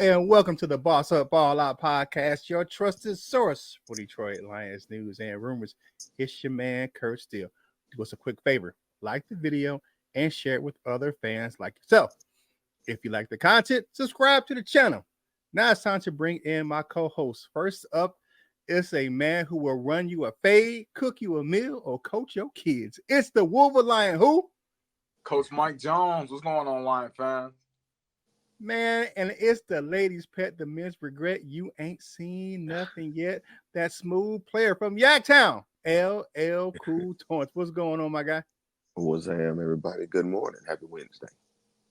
and welcome to the Boss Up Ball Out podcast, your trusted source for Detroit Lions news and rumors. It's your man, Kurt Steele. Do us a quick favor, like the video and share it with other fans like yourself. If you like the content, subscribe to the channel. Now it's time to bring in my co-host. First up, it's a man who will run you a fade, cook you a meal, or coach your kids. It's the Wolverine who? Coach Mike Jones. What's going on, Lion fans? Man, and it's the ladies' pet, the men's regret. You ain't seen nothing yet. That smooth player from Yaktown, LL Cool Torrance. What's going on, my guy? What's up, everybody? Good morning. Happy Wednesday.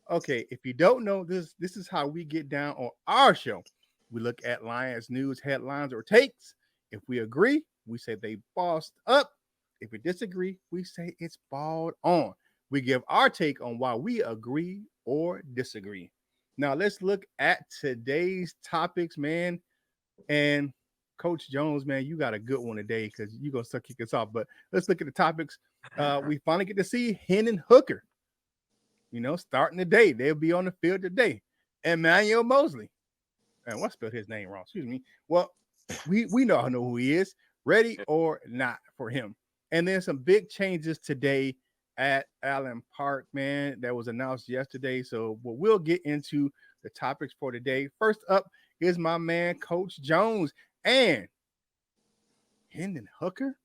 Okay, if you don't know, this is how we get down on our show. We look at Lions news headlines or takes. If we agree, we say they bossed up. If we disagree, we say it's balled on. We give our take on why we agree or disagree. Now, let's look at today's topics, man. And Coach Jones, man, you got a good one today because you're going to kick us off. But let's look at the topics. We finally get to see Hendon Hooker, starting the day. They'll be on the field today. Emmanuel Moseley. And I spelled his name wrong. Excuse me. Well, we know who he is. Ready or not for him. And then some big changes today at Allen Park, man, that was announced yesterday. So we'll get into the topics for today. First up is my man, Coach Jones, and Hendon Hooker.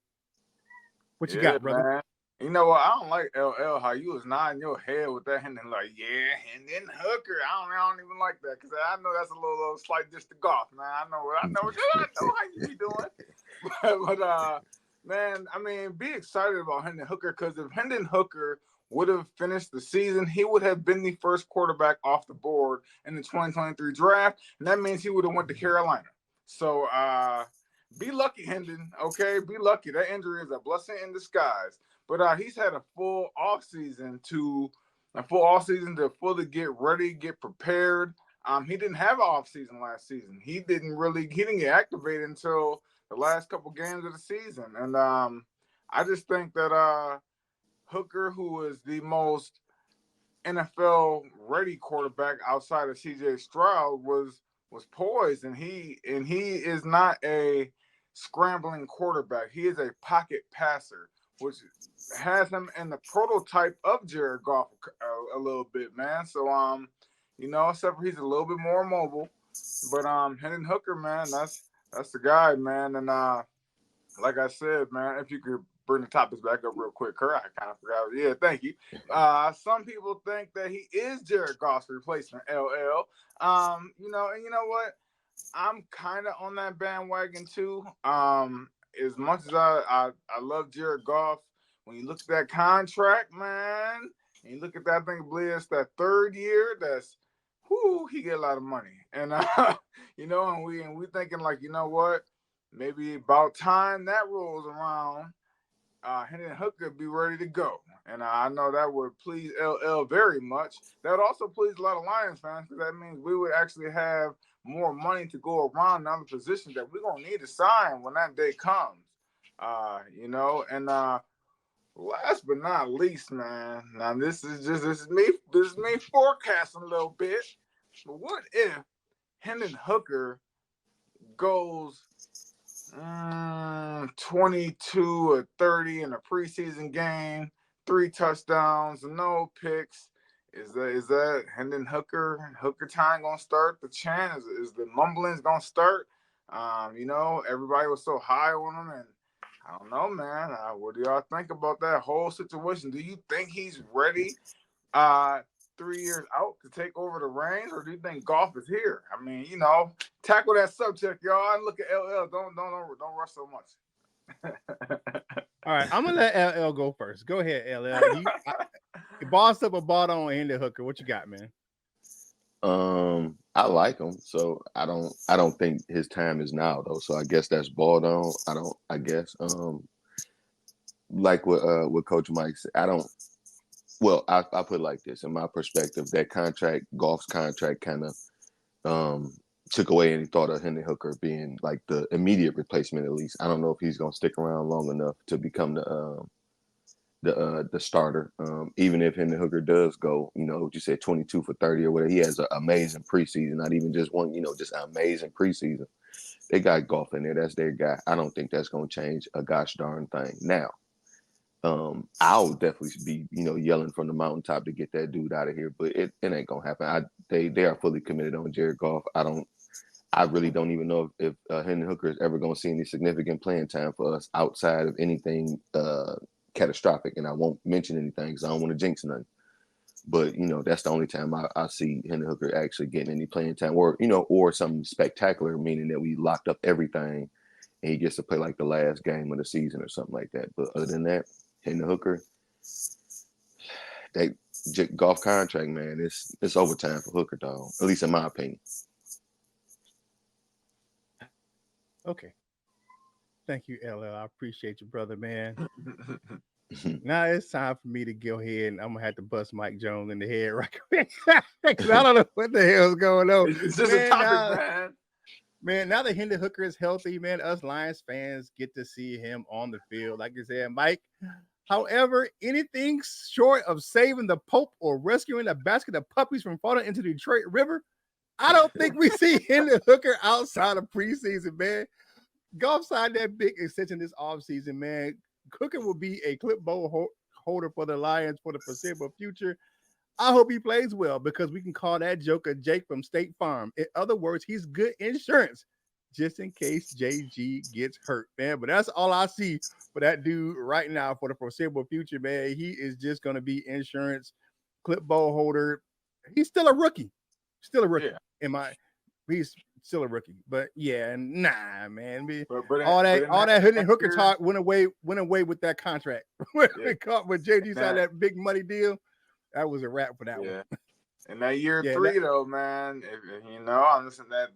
What you got, brother? Man. You know what? I don't like LL, how you was nodding your head with that Hendon, like, yeah, Hendon Hooker. I don't even like that because I know that's a little slight diss to golf, man. I know how you be doing. but man, I mean, be excited about Hendon Hooker because if Hendon Hooker would have finished the season, he would have been the first quarterback off the board in the 2023 draft, and that means he would have went to Carolina. So be lucky, Hendon, okay? Be lucky. That injury is a blessing in disguise. But he's had a full offseason to fully get ready, get prepared. He didn't have an offseason last season. He didn't get activated until the last couple games of the season. And I just think that Hooker, who is the most NFL-ready quarterback outside of C.J. Stroud, was poised. And he is not a scrambling quarterback. He is a pocket passer, which has him in the prototype of Jared Goff a little bit, man. So, except for he's a little bit more mobile. But Hendon Hooker, man, that's the guy, man. And like I said, man, if you could bring the topics back up real quick, Kurt, I kind of forgot. Yeah, thank you. Some people think that he is Jared Goff's replacement, LL. And you know what? I'm kind of on that bandwagon too. As much as I love Jared Goff, when you look at that contract, man, and you look at that thing, Bliss, that third year, he get a lot of money. And and we thinking like, you know what? Maybe about time that rolls around, Hendon Hooker be ready to go. And I know that would please LL very much. That would also please a lot of Lions fans because that means we would actually have more money to go around in other positions that we're going to need to sign when that day comes. And last but not least, man, now this is me forecasting a little bit. But what if Hendon Hooker goes 22 or 30 in a preseason game, 3 touchdowns, no picks? Is that Hendon Hooker time gonna start? The chant is the mumblings gonna start? Everybody was so high on him, and I don't know, man. What do y'all think about that whole situation? Do you think he's ready 3 years out to take over the reins, or do you think Goff is here? I mean, tackle that subject, y'all, and look at LL. Don't rush so much. All right, I'm gonna let LL go first. Go ahead, LL. You bossed up or bought on Hendon Hooker. What you got, man? I like him, so I don't think his time is now though. So I guess that's balled on. I guess like what Coach Mike said, Well, I put it like this. In my perspective, that contract, Goff's contract, kind of took away any thought of Hendon Hooker being like the immediate replacement. At least I don't know if he's gonna stick around long enough to become the starter. Even if Hendon Hooker does go, what you said, 22 for 30 or whatever, he has an amazing preseason. Not even just one, just an amazing preseason. They got Goff in there. That's their guy. I don't think that's going to change a gosh darn thing. Now, I'll definitely be, yelling from the mountaintop to get that dude out of here, but it ain't gonna happen. They are fully committed on Jared Goff. I really don't even know if Hendon Hooker is ever gonna see any significant playing time for us outside of anything catastrophic. And I won't mention anything because I don't want to jinx nothing. But that's the only time I see Hendon Hooker actually getting any playing time, or something spectacular, meaning that we locked up everything and he gets to play like the last game of the season or something like that. But other than that, Hendon Hooker, that Goff contract, man, it's overtime for Hooker, dog. At least in my opinion. Okay. Thank you, LL. I appreciate you, brother, man. Now it's time for me to go ahead and I'm gonna have to bust Mike Jones in the head right quick. Because I don't know what the hell's going on. It's just a topic, man. Man, now that Hendon Hooker is healthy, man, us Lions fans get to see him on the field. Like you said, Mike. However, anything short of saving the Pope or rescuing a basket of puppies from falling into the Detroit River, I don't think we see Hendon Hooker outside of preseason, man. Goff signed that big extension this offseason, man. Hooker will be a clipboard holder for the Lions for the foreseeable future. I hope he plays well because we can call that joker Jake from State Farm. In other words, he's good insurance just in case JG gets hurt, man. But that's all I see for that dude right now for the foreseeable future, man. He is just going to be insurance clipboard holder. He's still a rookie. He's still a rookie. But yeah, nah, man. All that Hendon Hooker talk went away with that contract. When JG signed that big money deal, that was a wrap for that one. And that year 3, though, man, I'm listening that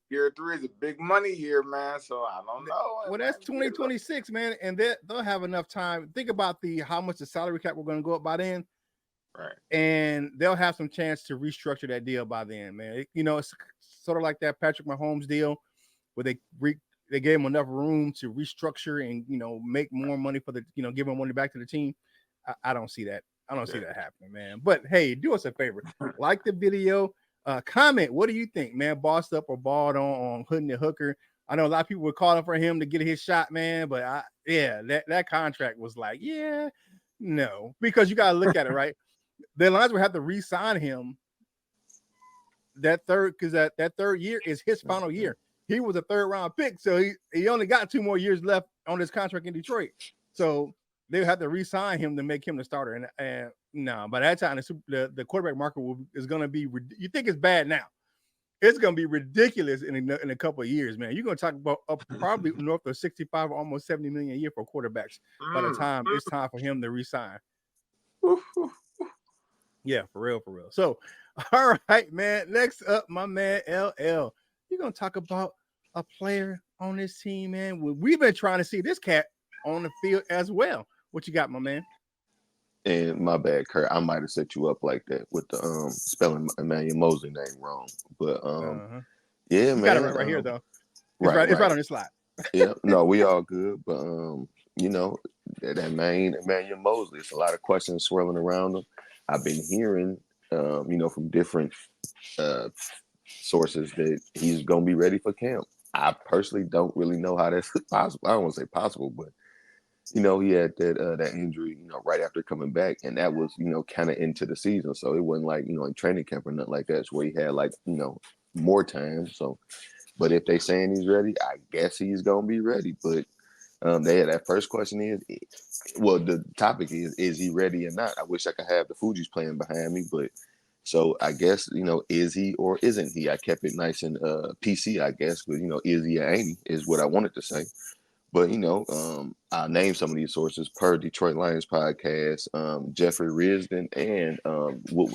year 3 is a big money year, man. So I don't know. Well, that's 2026, man, and they'll have enough time. Think about how much the salary cap we're going to go up by then, right? And they'll have some chance to restructure that deal by then, man. It's sort of like that Patrick Mahomes deal, where they gave him enough room to restructure and make more money for give him money back to the team. I don't see that. I don't see that happening, man. But hey, do us a favor. Like the video. Comment. What do you think, man? Bossed up or balled on Hendon Hooker? I know a lot of people were calling for him to get his shot, man. But that contract was like, no. Because you got to look at it, right? The Lions would have to re-sign him because that third year is his final year. He was a 3rd-round pick, so he only got 2 more years left on his contract in Detroit. So they have to re-sign him to make him the starter. And no, by that time, the quarterback market is going to be. You think it's bad now? It's going to be ridiculous in a couple of years, man. You're going to talk about probably north of 65 or almost 70 million a year for quarterbacks by the time it's time for him to re-sign. Yeah, for real. So, all right, man. Next up, my man LL. You're going to talk about a player on this team, man. We've been trying to see this cat on the field as well. What you got, my man? And my bad, Kurt. I might have set you up like that with the spelling Emmanuel Moseley name wrong. But yeah, you man. Got it right here though. It's right on this slide. Yeah, no, we all good. But that main Emmanuel Moseley, it's a lot of questions swirling around him. I've been hearing from different sources that he's gonna be ready for camp. I personally don't really know how that's possible. I don't want to say possible, but he had that injury, right after coming back, and that was, kind of into the season. So it wasn't like, in training camp or nothing like that. It's where he had more time. So, but if they saying he's ready, I guess he's gonna be ready. But that first question the topic is he ready or not? I wish I could have the Fugees playing behind me, but so I guess, is he or isn't he? I kept it nice and PC, I guess, but is he or ain't he is what I wanted to say. But, I'll name some of these sources per Detroit Lions podcast. Jeffrey Risden and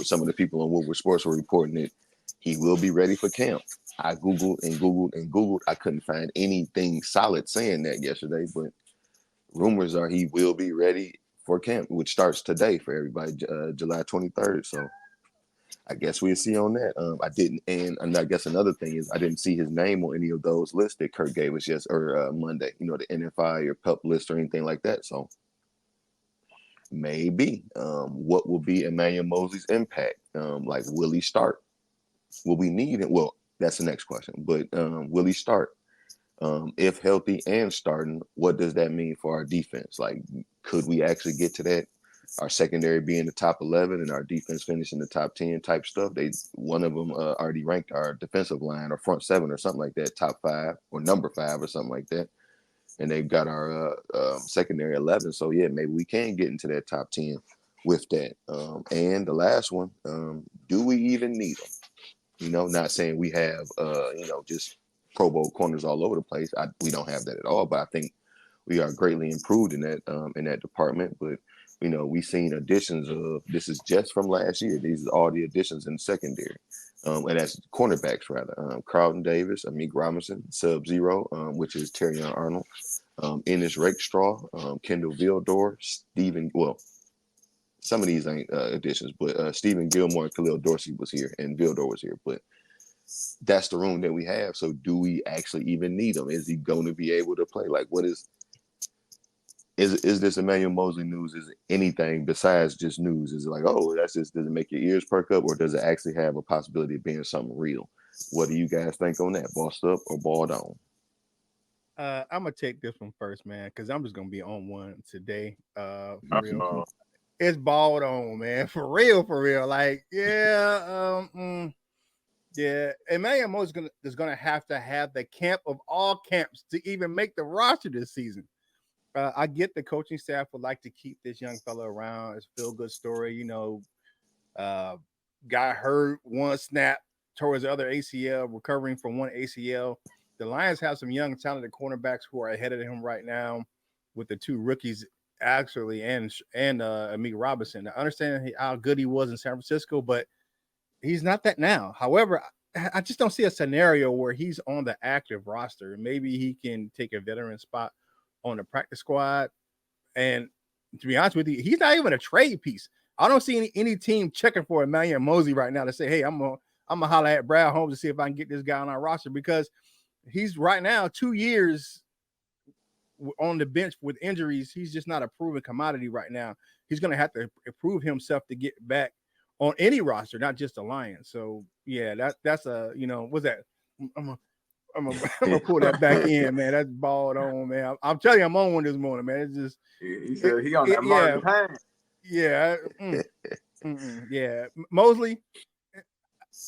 some of the people on Woodward Sports were reporting that he will be ready for camp. I Googled. I couldn't find anything solid saying that yesterday, but rumors are he will be ready for camp, which starts today for everybody, July 23rd. So I guess we'll see on that. I didn't, and I guess another thing is I didn't see his name on any of those lists that Kurt gave us Monday. The NFI or PUP list or anything like that. So Maybe. What will be Emmanuel Moseley's impact? Like, will he start? Will we need him? Well, that's the next question. But will he start? If healthy and starting, what does that mean for our defense? Like, could we actually get to that? Our secondary being the top 11 and our defense finishing the top 10 type stuff. One of them already ranked our defensive line or front seven or something like that, top 5 or number 5 or something like that. And they've got our secondary 11. So yeah, maybe we can get into that top 10 with that. And the last one, do we even need them? Not saying we have, just Pro Bowl corners all over the place. We don't have that at all, but I think we are greatly improved in that department. But we've seen additions of, this is just from last year. These are all the additions in secondary, and that's cornerbacks rather. Carlton Davis, Amik Robinson, Sub-Zero, which is Terrion Arnold, Ennis Rakestraw, Kendall Vildor, some of these ain't additions, but Stephen Gilmore and Khalil Dorsey was here, and Vildor was here. But that's the room that we have. So do we actually even need him? Is he going to be able to play? Like, what is this Emmanuel Moseley news? Is it anything besides just news? Is it like, oh, that's just, does it make your ears perk up, or does it actually have a possibility of being something real? What do you guys think on that? Bossed up or balled on? I'm gonna take this one first, man, because I'm just gonna be on one today. For real. It's balled on, man. For real, for real. Like, yeah, yeah. Emmanuel Moseley is gonna have to have the camp of all camps to even make the roster this season. I get the coaching staff would like to keep this young fellow around. It's a feel good story, got hurt one snap towards the other ACL, recovering from one ACL. The Lions have some young, talented cornerbacks who are ahead of him right now, with the 2 rookies actually and Amik Robinson. I understand how good he was in San Francisco, but he's not that now. However, I just don't see a scenario where he's on the active roster. Maybe he can take a veteran spot on the practice squad. And to be honest with you, he's not even a trade piece. I don't see any team checking for Emmanuel Moseley right now to say, hey, I'm gonna holler at Brad Holmes to see if I can get this guy on our roster, because he's right now 2 years on the bench with injuries. He's just not a proven commodity right now. He's going to have to prove himself to get back on any roster, not just the Lions. So yeah, that's a, what's that? I'm gonna pull that back in, man. That's balled on, man. I'm telling you, I'm on one this morning, man. It's just he said he on that Martin Payne. Yeah, yeah. Moseley,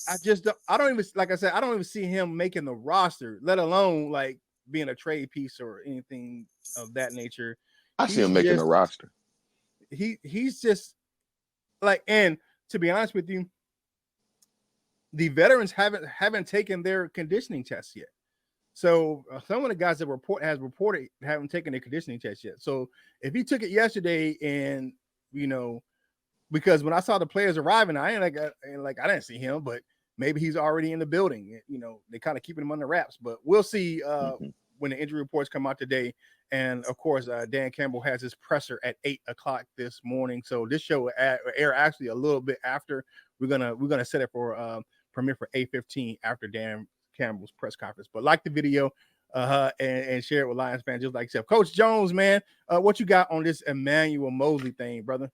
I don't even, like I said, I don't even see him making the roster, let alone like being a trade piece or anything of that nature. I see him making a roster. He's just like, and to be honest with you, the veterans haven't taken their conditioning tests yet. So some of the guys that reported haven't taken their conditioning test yet. So if he took it yesterday, and because when I saw the players arriving, I didn't see him, but maybe he's already in the building. They kind of keeping him under wraps, but we'll see when the injury reports come out today. And of course, Dan Campbell has his presser at 8:00 this morning. So this show will air actually a little bit after. We're gonna set it for premiere for 8:15 after Dan Campbell's press conference. But like the video and share it with Lions fans just like yourself. Coach Jones, man, what you got on this Emmanuel Moseley thing, brother?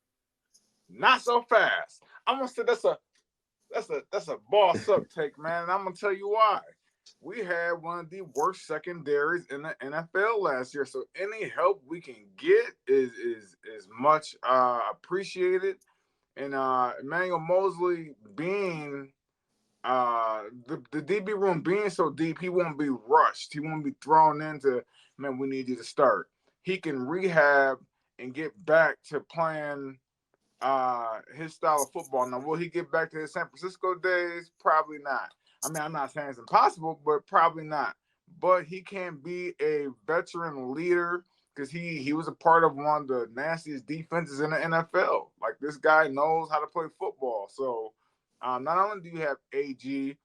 Not so fast. I'm gonna say that's a boss up take, man. And I'm gonna tell you why. We had one of the worst secondaries in the NFL last year. So any help we can get is much appreciated. And Emmanuel Moseley being the DB room being so deep, he won't be rushed. He won't be thrown into, man, we need you to start. He can rehab and get back to playing his style of football. Now, will he get back to his San Francisco days? Probably not. I mean, I'm not saying it's impossible, but probably not. But he can be a veteran leader, because he was a part of one of the nastiest defenses in the NFL. Like, this guy knows how to play football. So not only do you have AG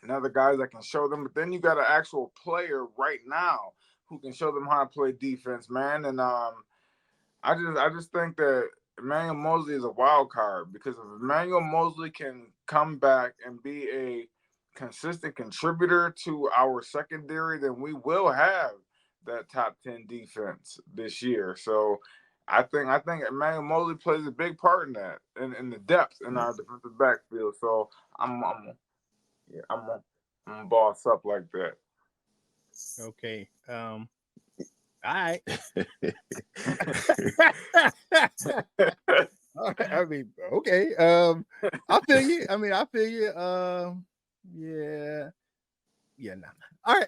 and other guys that can show them, but then you got an actual player right now who can show them how to play defense, man. And I just think that Emmanuel Moseley is a wild card, because if Emmanuel Moseley can come back and be a consistent contributor to our secondary, then we will have that top 10 defense this year. So I think Emmanuel Moseley plays a big part in that, in the depth in our defensive backfield. So I'm gonna boss up like that. Okay. All right. I mean, okay. I feel you. I mean, I feel you. Yeah. Yeah, nah. All right.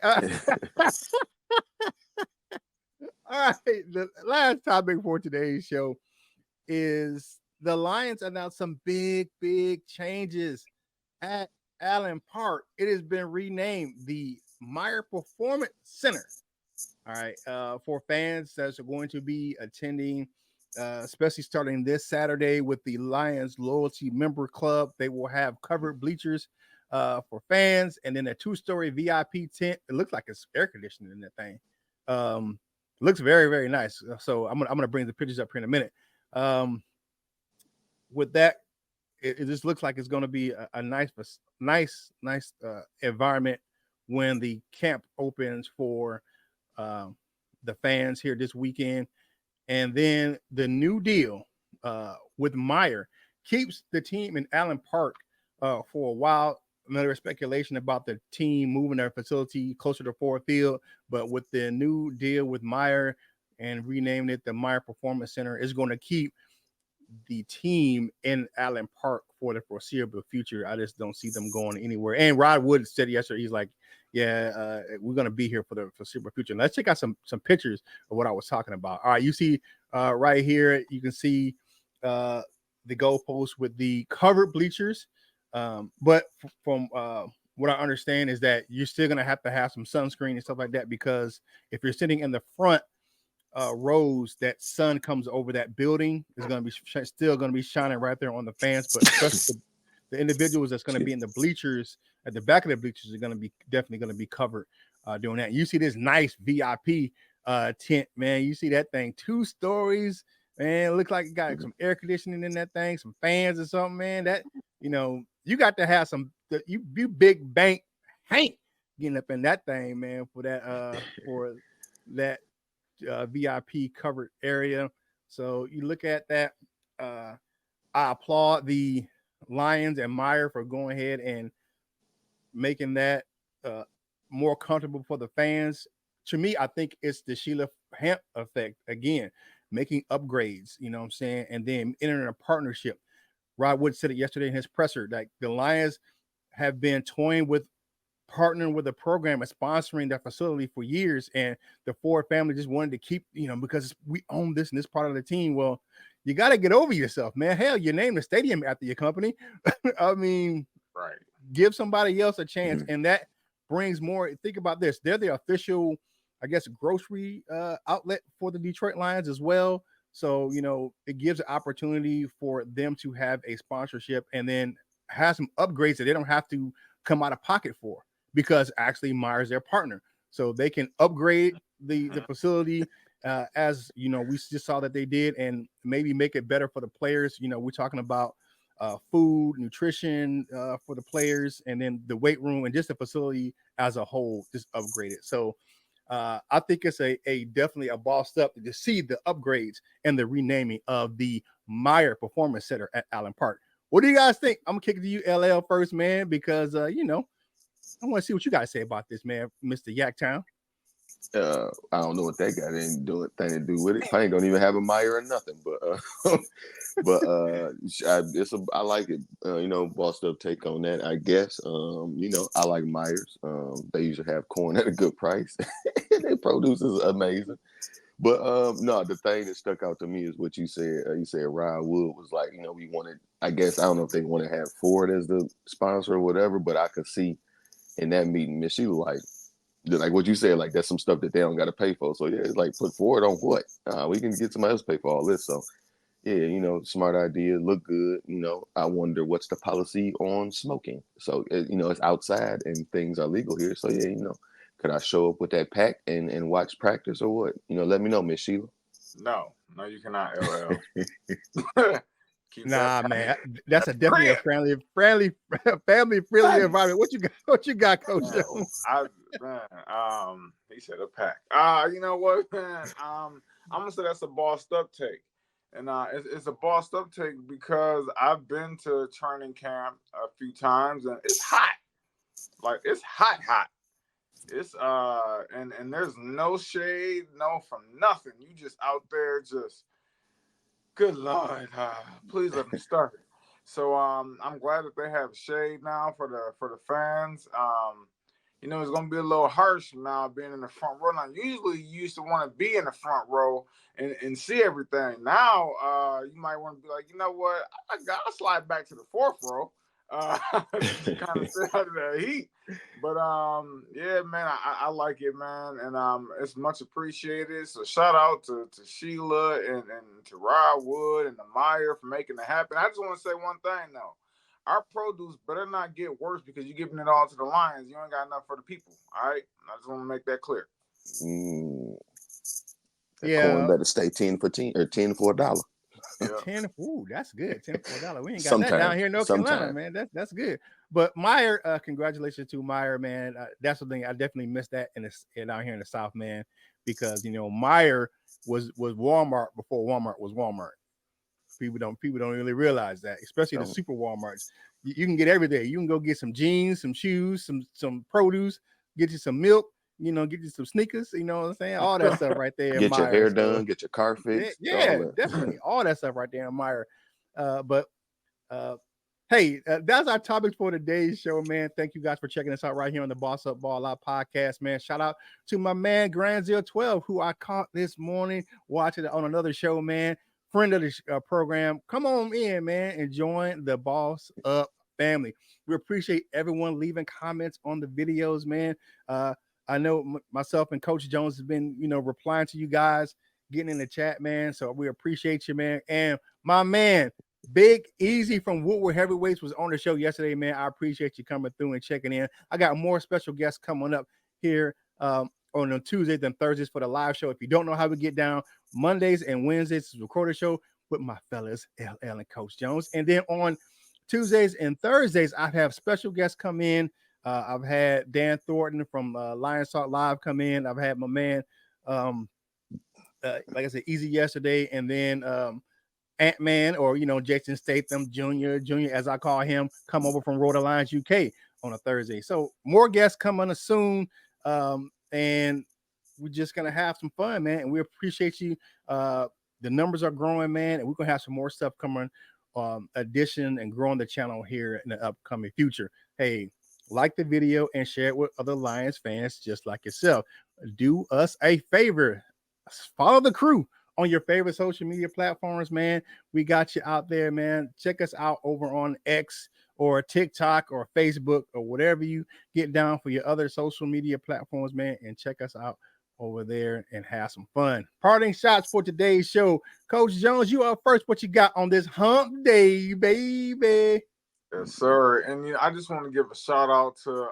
All right. The last topic for today's show is the Lions announced some big changes at Allen Park. It has been renamed the Meyer Performance Center. All right. For fans that's going to be attending, especially starting this Saturday with the Lions Loyalty Member Club, they will have covered bleachers for fans, and then a 2-story VIP tent. It looks like it's air conditioning in that thing. Looks very nice. So I'm gonna bring the pictures up here in a minute. With that, it just looks like it's going to be a nice environment when the camp opens for the fans here this weekend. And then the new deal with Meyer keeps the team in Allen Park for a while. Another speculation about the team moving their facility closer to Ford Field, but with the new deal with Meyer and renaming it the Meyer Performance Center, is going to keep the team in Allen Park for the foreseeable future. I just don't see them going anywhere. And Rod Wood said yesterday, he's like, yeah, we're going to be here for the foreseeable future. Let's check out some pictures of what I was talking about. All right, you see right here, you can see the goalpost with the covered bleachers. But from what I understand is that you're still going to have some sunscreen and stuff like that, because if you're sitting in the front rows, that sun comes over that building is going to be still going to be shining right there on the fans. But especially the individuals that's going to be in the bleachers at the back of the bleachers are going to be definitely going to be covered doing that. You see this nice VIP tent, man. You see that thing, 2 stories, man. It looks like it got some air conditioning in that thing, some fans or something, man. That, you got to have some you big bank Hank getting up in that thing, man, for that VIP covered area. So you look at that. I applaud the Lions and Meyer for going ahead and making that more comfortable for the fans. To me, I think it's the Sheila Hamp effect again, making upgrades, you know what I'm saying, and then entering a partnership. Rod Wood said it yesterday in his presser, like the Lions have been toying with partnering with a program and sponsoring that facility for years, and the Ford family just wanted to keep, because we own this and this part of the team. Well, you got to get over yourself, man. Hell, you named the stadium after your company. I mean, right. Give somebody else a chance, and that brings more. Think about this: they're the official, I guess, grocery outlet for the Detroit Lions as well. So it gives an opportunity for them to have a sponsorship and then have some upgrades that they don't have to come out of pocket for, because actually Meyer's their partner, so they can upgrade the facility as we just saw that they did, and maybe make it better for the players. We're talking about food, nutrition for the players, and then the weight room and just the facility as a whole just upgraded. So I think it's a definitely a bossed up to see the upgrades and the renaming of the Meyer Performance Center at Allen Park. What do you guys think? I'm gonna kick it to you, LL, first, man, because I want to see what you guys say about this, man, Mr. Yaktown. I don't know what that got anything to do with it. I ain't gonna even have a Meyer or nothing, but I like it. Bossed up take on that, I guess. I like Myers. They usually have corn at a good price. Their produce is amazing. But no, the thing that stuck out to me is what you said. You said Ryan Wood was like, we wanted. I guess I don't know if they want to have Ford as the sponsor or whatever, but I could see in that meeting, Miss, she was like what you said, like that's some stuff that they don't got to pay for. So yeah, it's like put Ford on what? We can get somebody else to pay for all this. So yeah, smart idea, look good. I wonder what's the policy on smoking. So it's outside and things are legal here. So yeah, could I show up with that pack and watch practice or what? Let me know, Miss Sheila. No, you cannot, LL. Nah, man, that's definitely a family friendly environment. What you got, Coach? He said a pack. You know what, man? I'm gonna say that's a bossed up take. And it's a bossed up take because I've been to training camp a few times and it's hot. Like it's hot. It's and there's no shade, no from nothing. You just out there just good Lord, please let them start it. So I'm glad that they have shade now for the fans. You know, it's gonna be a little harsh now being in the front row. Now, usually you used to want to be in the front row and see everything. Now, you might want to be like, you know what, I'll slide back to the fourth row, just kind of stay out of that heat. But yeah, man, I like it, man, and it's much appreciated. So shout out to Sheila and to Rod Wood and the Meyer for making it happen. I just want to say one thing though. Our produce better not get worse because you're giving it all to the Lions. You ain't got enough for the people. All right. I just want to make that clear. That corn better stay 10 for 10 or 10 for $1. Yeah. 10, ooh, that's good. 10 for $1. We ain't got that down here in North Carolina, man. That's good. But Meyer, congratulations to Meyer, man. That's the thing. I definitely missed that down here in the South, man, because you know Meyer was Walmart before Walmart was Walmart. People don't really realize that, especially the super Walmarts. You can get everything. You can go get some jeans, some shoes, some produce, get you some milk, you know, get you some sneakers, you know what I'm saying? All that stuff right there. Get your hair done, get your car fixed. Yeah, definitely. All that stuff right there in Meyer. Hey, that's our topics for today's show, man. Thank you guys for checking us out right here on the Boss Up Ball Out podcast, man. Shout out to my man Granzil 12, who I caught this morning watching it on another show, man. Friend of the program. Come on in, man, and join the Boss Up family. We appreciate everyone leaving comments on the videos, man. I know myself and Coach Jones has been, you know, replying to you guys, getting in the chat, man. So we appreciate you, man. And my man, Big Easy from Woodward Heavyweights was on the show yesterday, man. I appreciate you coming through and checking in. I got more special guests coming up here on Tuesdays and Thursdays for the live show. If you don't know how we get down, Mondays and Wednesdays is a recorded show with my fellas, LL and Coach Jones. And then on Tuesdays and Thursdays, I have special guests come in. I've had Dan Thornton from Lions Talk Live come in. I've had my man, like I said, Easy yesterday, and then Ant-Man, or you know, Jason Statham Jr., as I call him, come over from Rhode Island, UK on a Thursday. So more guests coming soon, and we're just gonna have some fun, man. And we appreciate you. The numbers are growing, man, and we're gonna have some more stuff coming, addition and growing the channel here in the upcoming future. Hey, like the video and share it with other Lions fans just like yourself. Do us a favor, follow the crew on your favorite social media platforms, man. We got you out there, man. Check us out over on X or TikTok or Facebook or whatever you get down for your other social media platforms, man. And check us out over there and have some fun. Parting shots for today's show. Coach Jones, you are first. What you got on this hump day, baby? Yes, sir. And you know, I just want to give a shout out to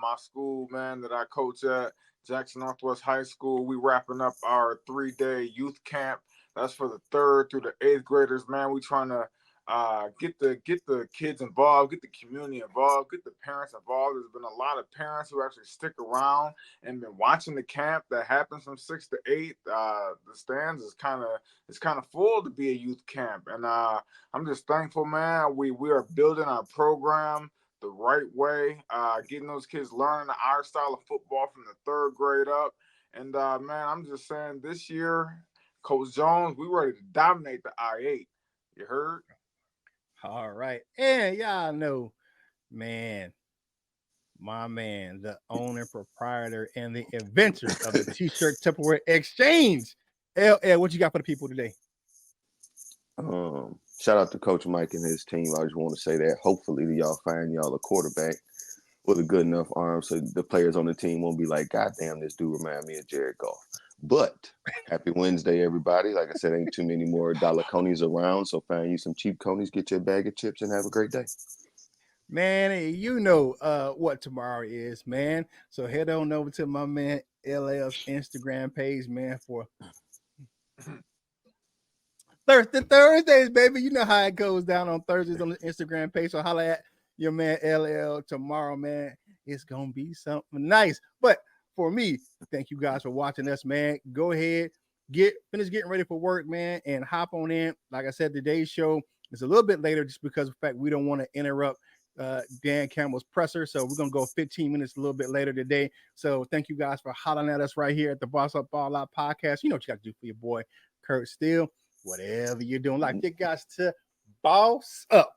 my school, man, that I coach at, Jackson Northwest High School. We wrapping up our 3-day youth camp. That's for the 3rd through the 8th graders, man. We trying to get the kids involved, get the community involved, get the parents involved. There's been a lot of parents who actually stick around and been watching the camp that happens from 6 to 8. The stands is kind of full to be a youth camp, and I'm just thankful, man. We are building our program the right way, getting those kids learning our style of football from the 3rd grade up. And man, I'm just saying, this year, Coach Jones, we ready to dominate the I-8. You heard? All right. And y'all know, man, my man, the owner, proprietor, and the inventor of the T-shirt Tupperware Exchange. LL, what you got for the people today? Shout out to Coach Mike and his team. I just want to say that hopefully y'all find y'all a quarterback with a good enough arm so the players on the team won't be like, God damn, this dude remind me of Jared Goff. But happy Wednesday, everybody. Like I said, ain't too many more dollar conies around. So find you some cheap conies, get your bag of chips, and have a great day. Man, you know what tomorrow is, man. So head on over to my man LL's Instagram page, man, for Thursdays, baby. You know how it goes down on Thursdays on the Instagram page. So holla at your man LL tomorrow, man. It's going to be something nice. But for me, thank you guys for watching us, man. Go ahead, finish getting ready for work, man, and hop on in. Like I said, today's show is a little bit later just because of the fact we don't want to interrupt Dan Campbell's presser. So we're gonna go 15 minutes a little bit later today. So thank you guys for hollering at us right here at the Boss Up Ball Out podcast. You know what you got to do for your boy Kurt Steele. Whatever you're doing, like you guys to boss up,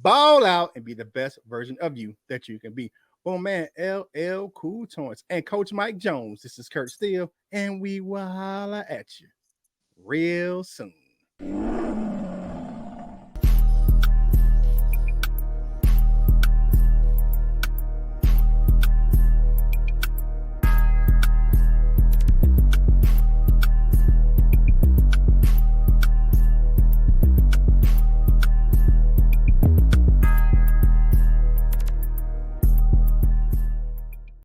ball out, and be the best version of you that you can be. Oh man, LL Cool Toys and Coach Mike Jones. This is Kurt Steele, and we will holla at you real soon.